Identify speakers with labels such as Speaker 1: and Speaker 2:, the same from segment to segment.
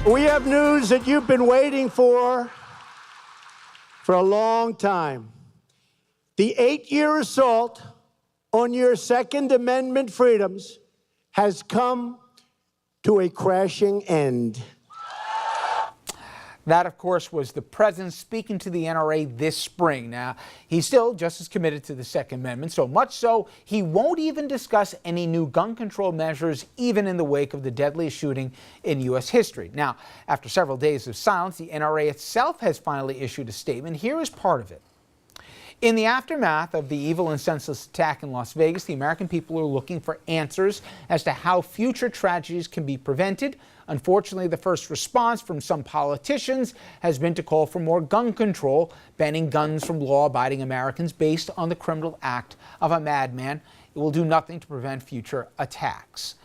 Speaker 1: We have news that you've been waiting for a long time. The 8-year assault on your Second Amendment freedoms has come to a crashing end.
Speaker 2: That, of course, was the president speaking to the NRA this spring. Now, he's still just as committed to the Second Amendment, so much so he won't even discuss any new gun control measures, even in the wake of the deadliest shooting in U.S. history. Now, after several days of silence, the NRA itself has finally issued a statement. Here is part of it. In the aftermath of the evil and senseless attack in Las Vegas, the American people are looking for answers as to how future tragedies can be prevented. Unfortunately, the first response from some politicians has been to call for more gun control, banning guns from law-abiding Americans based on the criminal act of a madman. It will do nothing to prevent future attacks.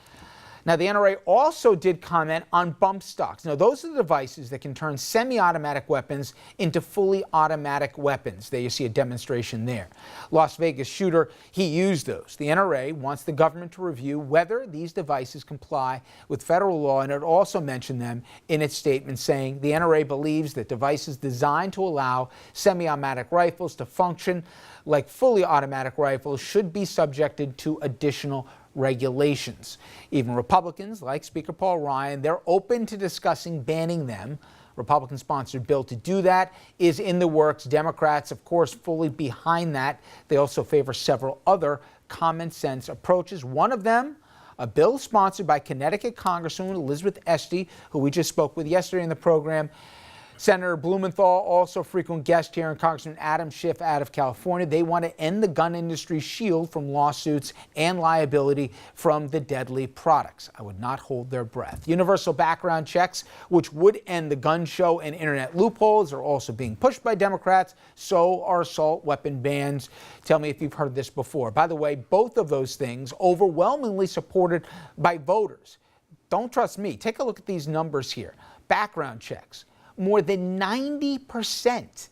Speaker 2: Now, the NRA also did comment on bump stocks. Now, those are the devices that can turn semi-automatic weapons into fully automatic weapons. There you see a demonstration there. Las Vegas shooter, he used those. The NRA wants the government to review whether these devices comply with federal law, and it also mentioned them in its statement, saying the NRA believes that devices designed to allow semi-automatic rifles to function like fully automatic rifles should be subjected to additional regulations. Even Republicans, like Speaker Paul Ryan, they're open to discussing banning them. Republican-sponsored bill to do that is in the works. Democrats, of course, fully behind that. They also favor several other common-sense approaches. One of them, a bill sponsored by Connecticut Congresswoman Elizabeth Esty, who we just spoke with yesterday in the program. Senator Blumenthal, also a frequent guest here, and Congressman Adam Schiff out of California. They want to end the gun industry's shield from lawsuits and liability from the deadly products. I would not hold their breath. Universal background checks, which would end the gun show and internet loopholes, are also being pushed by Democrats. So are assault weapon bans. Tell me if you've heard this before. By the way, both of those things overwhelmingly supported by voters. Don't trust me. Take a look at these numbers here. Background checks. More than 90%,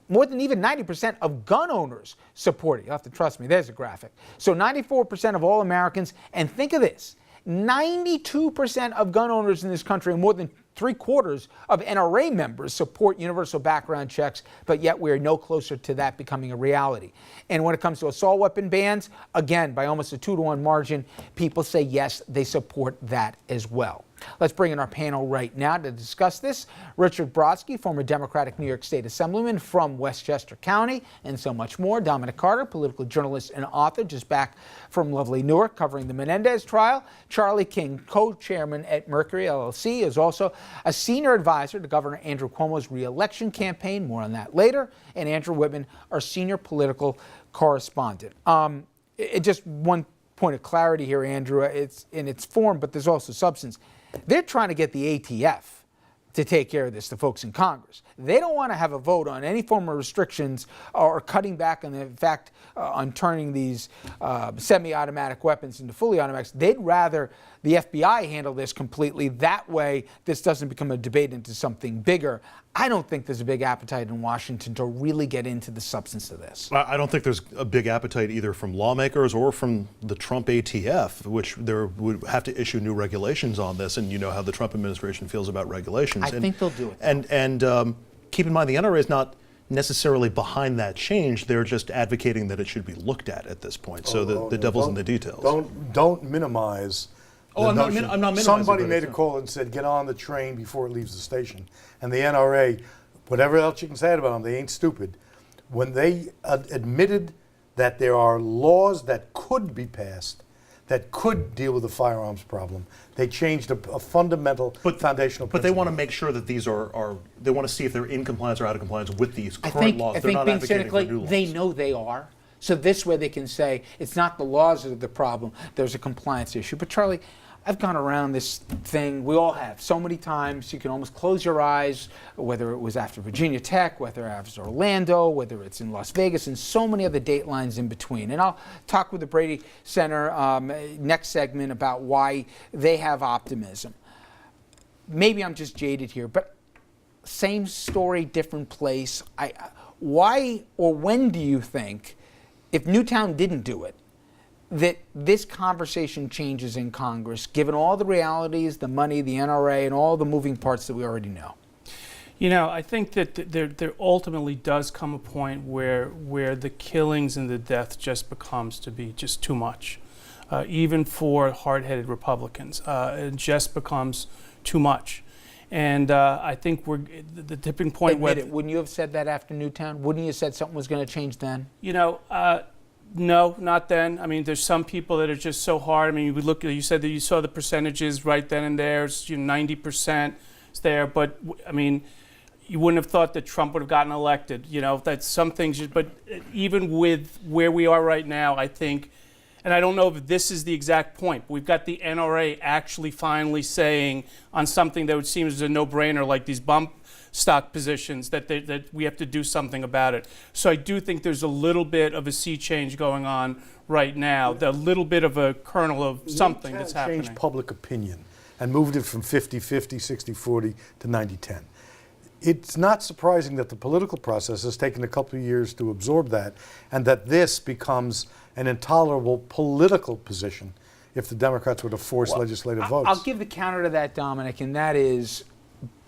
Speaker 2: more than even 90% of gun owners support it. You'll have to trust me. There's a graphic. So 94% of all Americans, and think of this, 92% of gun owners in this country, and more than 3/4 of NRA members support universal background checks, but yet we are no closer to that becoming a reality. And when it comes to assault weapon bans, again, by almost a 2-to-1 margin, people say yes, they support that as well. Let's bring in our panel right now to discuss this. Richard Brodsky, former Democratic New York State Assemblyman from Westchester County, and so much more. Dominic Carter, political journalist and author, just back from lovely Newark covering the Menendez trial. Charlie King, co-chairman at Mercury LLC, is also a senior advisor to Governor Andrew Cuomo's re-election campaign. More on that later. And Andrew Whitman, our senior political correspondent. Just one point of clarity here, Andrew. It's in its form, but there's also substance. They're trying to get the ATF to take care of this, the folks in Congress. They don't want to have a vote on any form of restrictions or cutting back on the fact on turning these semi-automatic weapons into fully automatics. They'd rather the FBI handle this completely. That way, this doesn't become a debate into something bigger. I don't think there's a big appetite in Washington to really get into the substance of this.
Speaker 3: I don't think there's a big appetite either from lawmakers or from the Trump ATF, which there would have to issue new regulations on this. And you know how the Trump administration feels about regulations.
Speaker 2: I think they'll do it.
Speaker 3: And keep in mind, the NRA is not necessarily behind that change. They're just advocating that it should be looked at this point. So the devil's in the details.
Speaker 4: Don't minimize.
Speaker 3: I'm not minimizing.
Speaker 4: Somebody made a call and said, get on the train before it leaves the station. And the NRA, whatever else you can say about them, they ain't stupid. When they admitted that there are laws that could be passed that could deal with the firearms problem, they changed a fundamental, foundational principle.
Speaker 3: But they want to make sure that these they want to see if they're in compliance or out of compliance with these current laws. They're not advocating for new laws.
Speaker 2: They know they are. So this way they can say it's not the laws that are the problem, there's a compliance issue. But Charlie, I've gone around this thing, we all have, so many times you can almost close your eyes, whether it was after Virginia Tech, whether after Orlando, whether it's in Las Vegas, and so many other datelines in between. And I'll talk with the Brady Center next segment about why they have optimism. Maybe I'm just jaded here, but same story, different place. Why or when do you think, if Newtown didn't do it, that this conversation changes in Congress, given all the realities, the money, the NRA, and all the moving parts that we already know?
Speaker 5: You know, I think that there ultimately does come a point where the killings and the death just becomes to be just too much, even for hard-headed Republicans. It just becomes too much. And I think we're the tipping point.
Speaker 2: Admit it. Wouldn't you have said that after Newtown? Wouldn't you have said something was going to change then?
Speaker 5: You know, no, not then. I mean, there's some people that are just so hard. I mean, you said that you saw the percentages right then and there. It's 90% is there. But, I mean, you wouldn't have thought that Trump would have gotten elected. You know, that's some things. But even with where we are right now, I think, and I don't know if this is the exact point, but we've got the NRA actually finally saying on something that would seem as a no-brainer, like these bump stock positions, that we have to do something about it. So I do think there's a little bit of a sea change going on right now, a little bit of a kernel of something that's happening.
Speaker 4: Changed public opinion and moved it from 50-50, 60-40 to 90-10. It's not surprising that the political process has taken a couple of years to absorb that, and that this becomes an intolerable political position if the Democrats were to force legislative votes.
Speaker 2: I'll give the counter to that, Dominic, and that is,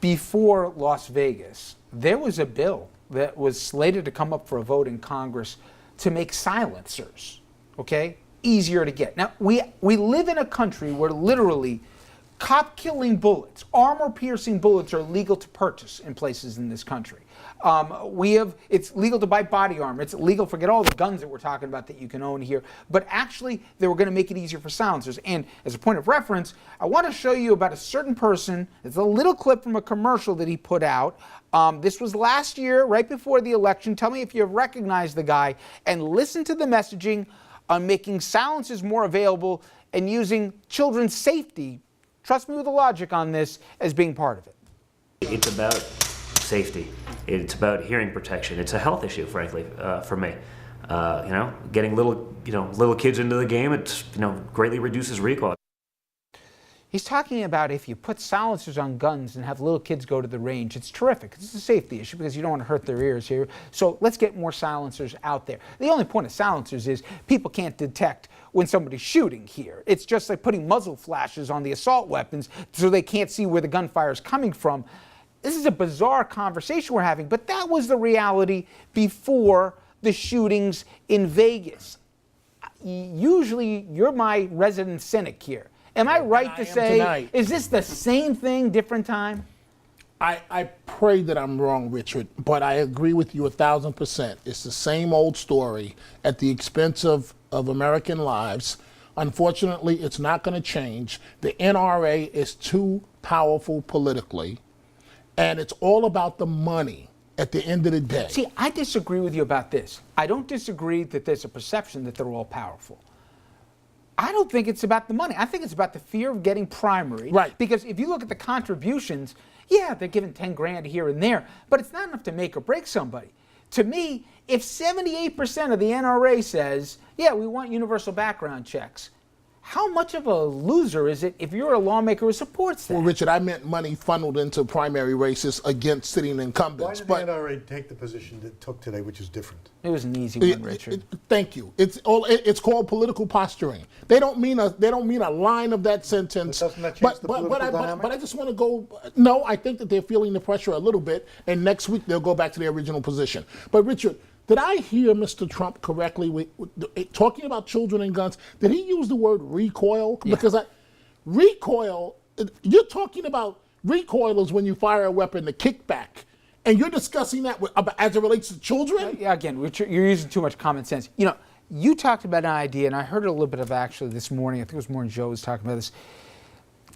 Speaker 2: before Las Vegas, there was a bill that was slated to come up for a vote in Congress to make silencers, okay, easier to get. Now, we live in a country where literally cop-killing bullets, armor-piercing bullets are legal to purchase in places in this country. It's legal to buy body armor. It's illegal, forget all the guns that we're talking about that you can own here. But actually, they were going to make it easier for silencers. And as a point of reference, I want to show you about a certain person. It's a little clip from a commercial that he put out. This was last year, right before the election. Tell me if you recognize the guy, and listen to the messaging on making silencers more available and using children's safety, trust me with the logic on this, as being part of it.
Speaker 6: It's about safety. It's about hearing protection. It's a health issue, frankly, for me. Getting little kids into the game, it greatly reduces recoil.
Speaker 2: He's talking about if you put silencers on guns and have little kids go to the range, it's terrific. It's a safety issue because you don't want to hurt their ears here. So let's get more silencers out there. The only point of silencers is people can't detect when somebody's shooting here. It's just like putting muzzle flashes on the assault weapons so they can't see where the gunfire is coming from. This is a bizarre conversation we're having, but that was the reality before the shootings in Vegas. Usually, you're my resident cynic here. Am I right to say, tonight, is this the same thing, different time?
Speaker 7: I pray that I'm wrong, Richard, but I agree with you 1,000%. It's the same old story at the expense of American lives. Unfortunately, it's not going to change. The NRA is too powerful politically, and it's all about the money at the end of the day.
Speaker 2: See, I disagree with you about this. I don't disagree that there's a perception that they're all powerful. I don't think it's about the money. I think it's about the fear of getting primary.
Speaker 7: Right.
Speaker 2: Because if you look at the contributions, yeah, they're giving 10 grand here and there, but it's not enough to make or break somebody. To me, if 78% of the NRA says, yeah, we want universal background checks, how much of a loser is it if you're a lawmaker who supports that?
Speaker 7: Well, Richard, I meant money funneled into primary races against sitting incumbents.
Speaker 4: Why did the NRA take the position that it took today, which is different?
Speaker 2: It was an easy one, Richard.
Speaker 7: Thank you. It's called political posturing. They don't mean a line of that sentence.
Speaker 4: But doesn't that change the political dynamic?
Speaker 7: But I just want to go. No, I think that they're feeling the pressure a little bit, and next week they'll go back to their original position. But Richard, did I hear Mr. Trump correctly talking about children and guns? Did he use the word recoil?
Speaker 2: Yeah.
Speaker 7: Because recoil, you're talking about recoil is when you fire a weapon, the kickback. And you're discussing that as it relates to children?
Speaker 2: Again, Richard, you're using too much common sense. You know, you talked about an idea, and I heard a little bit of actually this morning. I think it was more than Joe was talking about this.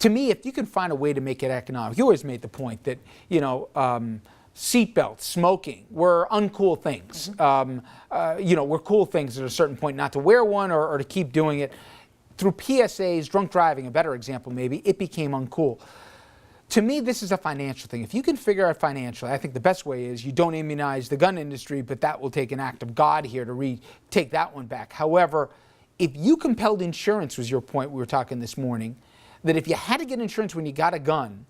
Speaker 2: To me, if you can find a way to make it economic, you always made the point that, seatbelts, smoking were uncool things. Were cool things at a certain point not to wear one or to keep doing it. Through PSAs, drunk driving, a better example maybe, it became uncool. To me, this is a financial thing. If you can figure out financially, I think the best way is you don't immunize the gun industry, but that will take an act of God here to take that one back. However, if you compelled insurance, was your point we were talking this morning, that if you had to get insurance when you got a gun,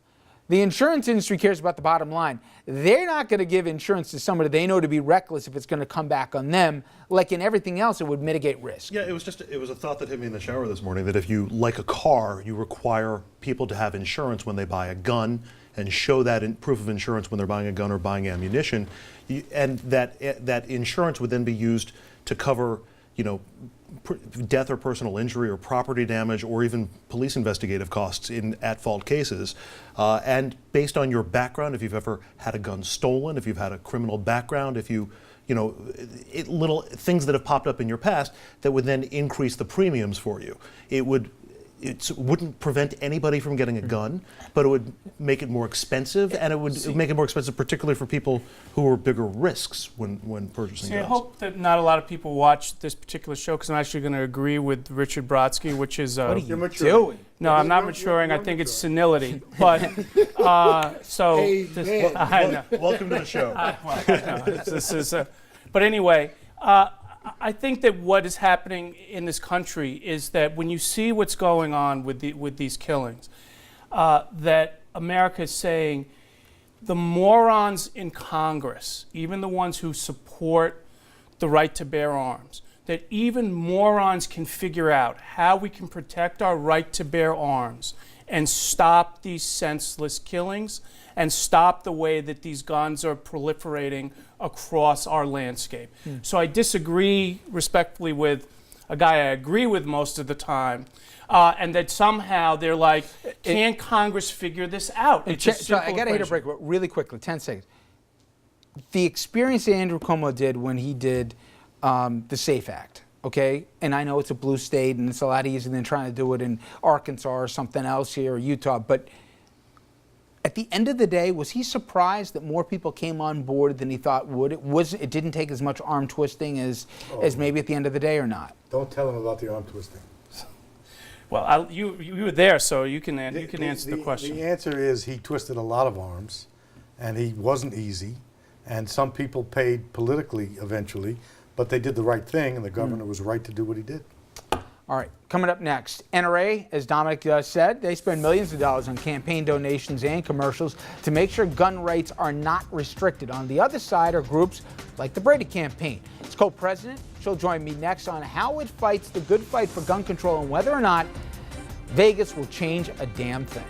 Speaker 2: The insurance industry cares about the bottom line. They're not going to give insurance to somebody they know to be reckless if it's going to come back on them. Like in everything else, it would mitigate risk.
Speaker 3: Yeah, it was a thought that hit me in the shower this morning that if you, like a car, you require people to have insurance when they buy a gun and show that proof of insurance when they're buying a gun or buying ammunition, and that insurance would then be used to cover, death or personal injury or property damage or even police investigative costs in at-fault cases. And based on your background, if you've ever had a gun stolen, if you've had a criminal background, if little things that have popped up in your past that would then increase the premiums for you. It wouldn't prevent anybody from getting a gun, but it would make it more expensive, and it would make it more expensive particularly for people who are bigger risks when purchasing guns.
Speaker 5: I hope that not a lot of people watch this particular show, because I'm actually going to agree with Richard Brodsky, which is...
Speaker 2: What are you doing?
Speaker 5: No, I'm not maturing. I think it's senility. But, I know.
Speaker 3: Welcome to the show.
Speaker 5: But anyway... I think that what is happening in this country is that when you see what's going on with these killings, that America is saying the morons in Congress, even the ones who support the right to bear arms, that even morons can figure out how we can protect our right to bear arms and stop these senseless killings and stop the way that these guns are proliferating across our landscape. So I disagree respectfully with a guy I agree with most of the time, and that somehow they're like, can Congress figure this out? It's a simple
Speaker 2: I got to hit a break really quickly, 10 seconds. The experience that Andrew Cuomo did when he did the SAFE Act, okay? And I know it's a blue state and it's a lot easier than trying to do it in Arkansas or something else here or Utah, but at the end of the day, was he surprised that more people came on board than he thought would? It didn't take as much arm twisting as maybe at the end of the day, or not?
Speaker 4: Don't tell him about the arm twisting.
Speaker 5: Well, you were there, so you can answer the question.
Speaker 4: The answer is he twisted a lot of arms, and he wasn't easy, and some people paid politically eventually, but they did the right thing, and the governor was right to do what he did.
Speaker 2: All right, coming up next, NRA, as Dominic said, they spend millions of dollars on campaign donations and commercials to make sure gun rights are not restricted. On the other side are groups like the Brady campaign. Its co-president, she'll join me next on how it fights the good fight for gun control and whether or not Vegas will change a damn thing.